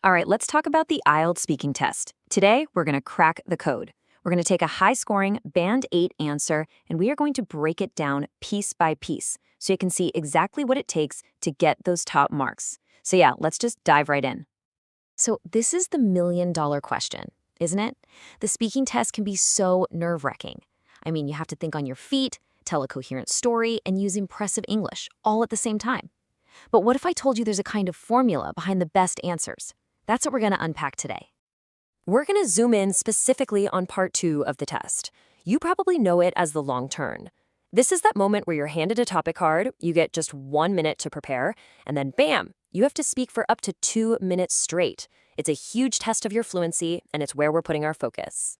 All right, let's talk about the IELTS speaking test. Today, we're going to crack the code. We're going to take a high-scoring Band 8 answer, and we are going to break it down piece by piece so you can see exactly what it takes to get those top marks. So yeah, let's just dive right in. So this is the million-dollar question, isn't it? The speaking test can be so nerve-wracking. I mean, you have to think on your feet, tell a coherent story, and use impressive English all at the same time. But what if I told you there's a kind of formula behind the best answers? That's what we're going to unpack today. We're going to zoom in specifically on part 2 of the test. You probably know it as the long turn. This is that moment where you're handed a topic card, you get just 1 minute to prepare, and then bam, you have to speak for up to 2 minutes straight. It's a huge test of your fluency, and it's where we're putting our focus.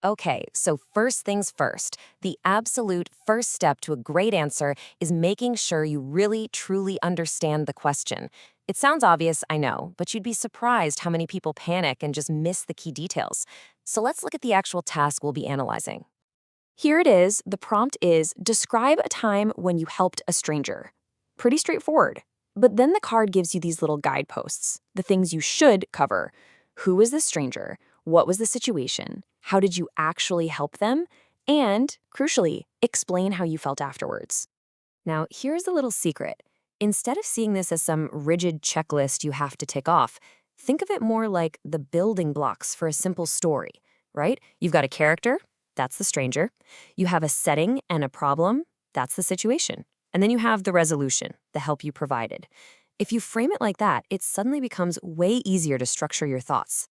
Okay, so first things first, the absolute first step to a great answer is making sure you really, truly understand the question. It sounds obvious, I know, but you'd be surprised how many people panic and just miss the key details. So let's look at the actual task we'll be analyzing. Here it is. The prompt is, describe a time when you helped a stranger. Pretty straightforward. But then the card gives you these little guideposts, the things you should cover. Who is the stranger? What was the situation? How did you actually help them? And, crucially, explain how you felt afterwards. Now, here's a little secret. Instead of seeing this as some rigid checklist you have to tick off, think of it more like the building blocks for a simple story, right? You've got a character, that's the stranger. You have a setting and a problem, that's the situation. And then you have the resolution, the help you provided. If you frame it like that, it suddenly becomes way easier to structure your thoughts.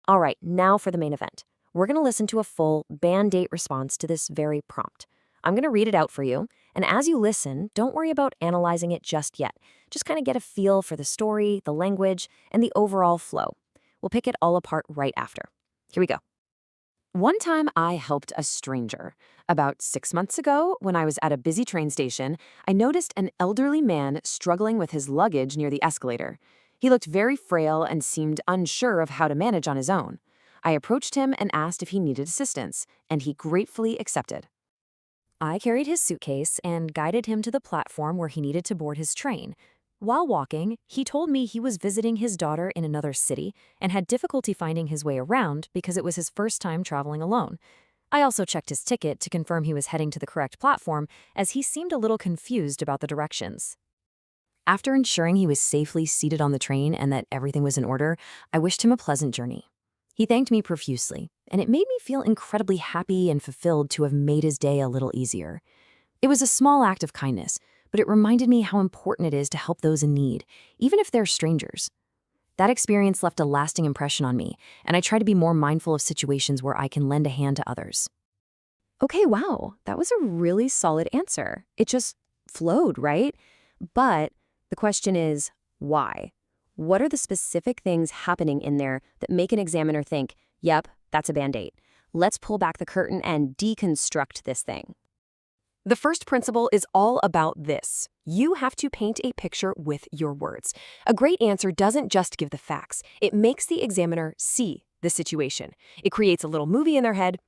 All right, now for the main event. We're going to listen to a full Band 8 response to this very prompt. I'm going to read it out for you, and as you listen, don't worry about analyzing it just yet. Just kind of get a feel for the story, the language, and the overall flow. We'll pick it all apart right after. Here we go. One time I helped a stranger. About 6 months ago, when I was at a busy train station, I noticed an elderly man struggling with his luggage near the escalator. He looked very frail and seemed unsure of how to manage on his own. I approached him and asked if he needed assistance, and he gratefully accepted. I carried his suitcase and guided him to the platform where he needed to board his train. While walking, he told me he was visiting his daughter in another city and had difficulty finding his way around because it was his first time traveling alone. I also checked his ticket to confirm he was heading to the correct platform, as he seemed a little confused about the directions. After ensuring he was safely seated on the train and that everything was in order, I wished him a pleasant journey. He thanked me profusely, and it made me feel incredibly happy and fulfilled to have made his day a little easier. It was a small act of kindness, but it reminded me how important it is to help those in need, even if they're strangers. That experience left a lasting impression on me, and I try to be more mindful of situations where I can lend a hand to others. Okay, wow, that was a really solid answer. It just flowed, right? But the question is, why? What are the specific things happening in there that make an examiner think, yep, that's a Band 8. Let's pull back the curtain and deconstruct this thing. The first principle is all about this. You have to paint a picture with your words. A great answer doesn't just give the facts. It makes the examiner see the situation. It creates a little movie in their head.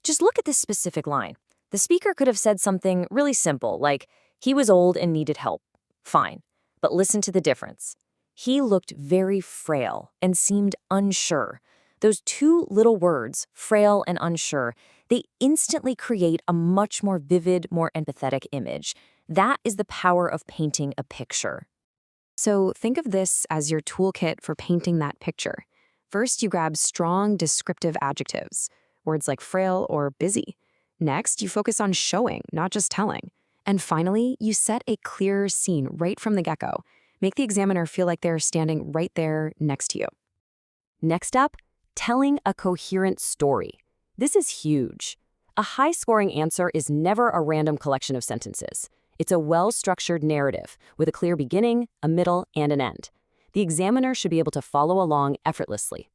Just look at this specific line. The speaker could have said something really simple, like, he was old and needed help. Fine. But listen to the difference. He looked very frail and seemed unsure. Those two little words, frail and unsure, they instantly create a much more vivid, more empathetic image. That is the power of painting a picture. So think of this as your toolkit for painting that picture. First, you grab strong, descriptive adjectives, words like frail or busy. Next, you focus on showing, not just telling. And finally, you set a clearer scene right from the get-go. Make the examiner feel like they're standing right there next to you. Next up, telling a coherent story. This is huge. A high-scoring answer is never a random collection of sentences. It's a well-structured narrative with a clear beginning, a middle, and an end. The examiner should be able to follow along effortlessly.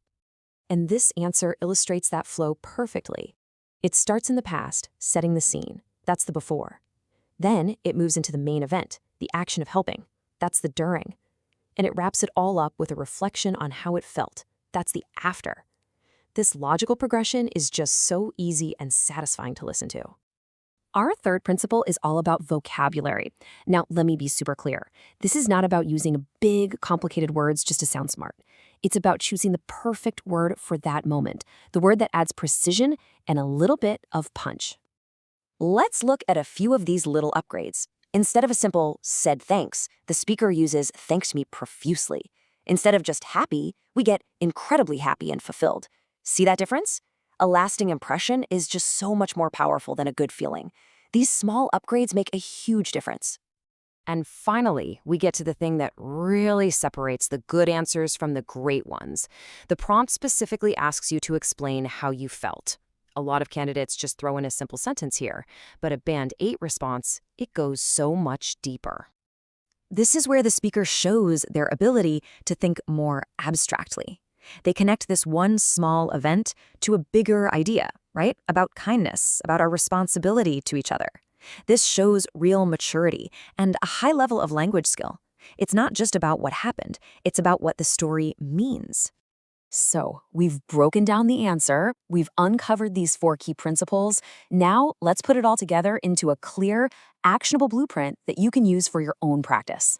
And this answer illustrates that flow perfectly. It starts in the past, setting the scene. That's the before. Then it moves into the main event, the action of helping. That's the during. And it wraps it all up with a reflection on how it felt. That's the after. This logical progression is just so easy and satisfying to listen to. Our third principle is all about vocabulary. Now, let me be super clear. This is not about using big, complicated words just to sound smart. It's about choosing the perfect word for that moment, the word that adds precision and a little bit of punch. Let's look at a few of these little upgrades. Instead of a simple said thanks, the speaker uses thanks me profusely. Instead of just happy, we get incredibly happy and fulfilled. See that difference? A lasting impression is just so much more powerful than a good feeling. These small upgrades make a huge difference. And finally, we get to the thing that really separates the good answers from the great ones. The prompt specifically asks you to explain how you felt. A lot of candidates just throw in a simple sentence here, but a Band 8 response, it goes so much deeper. This is where the speaker shows their ability to think more abstractly. They connect this one small event to a bigger idea, right? About kindness, about our responsibility to each other. This shows real maturity and a high level of language skill. It's not just about what happened, it's about what the story means. So, we've broken down the answer, we've uncovered these 4 key principles. Now, let's put it all together into a clear, actionable blueprint that you can use for your own practice.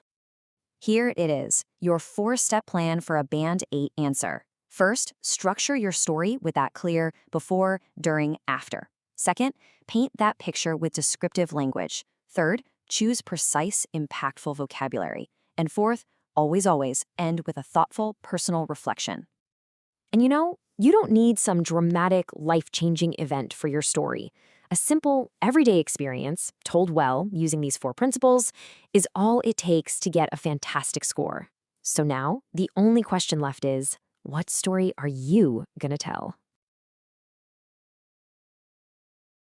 Here it is, your 4-step plan for a Band 8 answer. First, structure your story with that clear before, during, after. Second, paint that picture with descriptive language. Third, choose precise, impactful vocabulary. And fourth, always end with a thoughtful, personal reflection. And you don't need some dramatic, life-changing event for your story. A simple, everyday experience, told well using these 4 principles, is all it takes to get a fantastic score. So now, the only question left is, what story are you gonna tell?